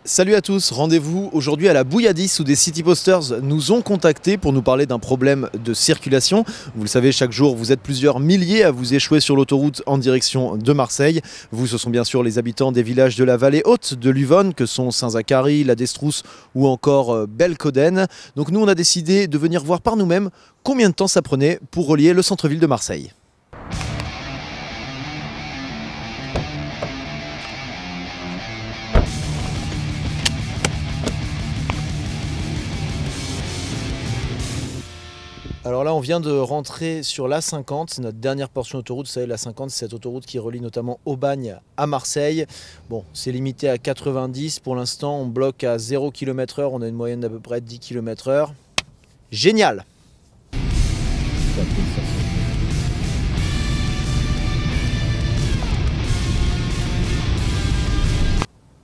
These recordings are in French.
Salut à tous, rendez-vous aujourd'hui à la Bouilladis où des City Posters nous ont contactés pour nous parler d'un problème de circulation. Vous le savez, chaque jour vous êtes plusieurs milliers à vous échouer sur l'autoroute en direction de Marseille. Vous, ce sont bien sûr les habitants des villages de la vallée haute de l'Yvonne que sont Saint-Zacharie, la Destrousse ou encore Belcoden. Donc nous on a décidé de venir voir par nous-mêmes combien de temps ça prenait pour relier le centre-ville de Marseille. Alors là, on vient de rentrer sur l'A50, c'est notre dernière portion d'autoroute. Vous savez, l'A50, c'est cette autoroute qui relie notamment Aubagne à Marseille. Bon, c'est limité à 90. Pour l'instant, on bloque à 0 km/h. On a une moyenne d'à peu près 10 km/h. Génial!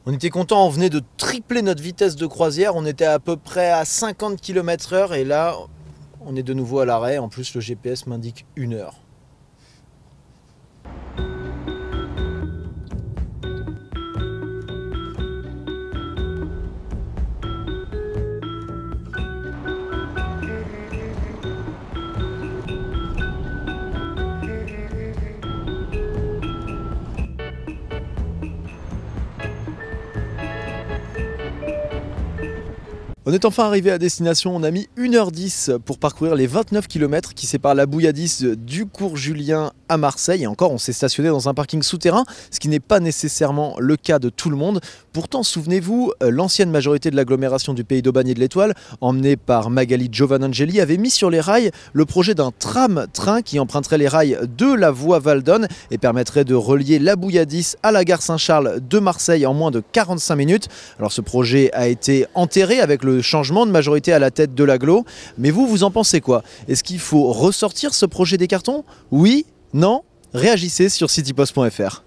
On était content, on venait de tripler notre vitesse de croisière. On était à peu près à 50 km/h et là, on est de nouveau à l'arrêt. En plus, le GPS m'indique 1 heure. On est enfin arrivé à destination, on a mis 1h10 pour parcourir les 29 km qui séparent la Bouilladis du cours Julien à Marseille. Et encore, on s'est stationné dans un parking souterrain, ce qui n'est pas nécessairement le cas de tout le monde. Pourtant, souvenez-vous, l'ancienne majorité de l'agglomération du Pays d'Aubagne et de l'Étoile, emmenée par Magali Giovanangeli, avait mis sur les rails le projet d'un tram-train qui emprunterait les rails de la voie Valdonne et permettrait de relier la Bouilladis à la gare Saint-Charles de Marseille en moins de 45 minutes. Alors ce projet a été enterré avec le changement de majorité à la tête de l'agglo. Mais vous, vous en pensez quoi? Est-ce qu'il faut ressortir ce projet des cartons? Oui? Non? Réagissez sur citypost.fr.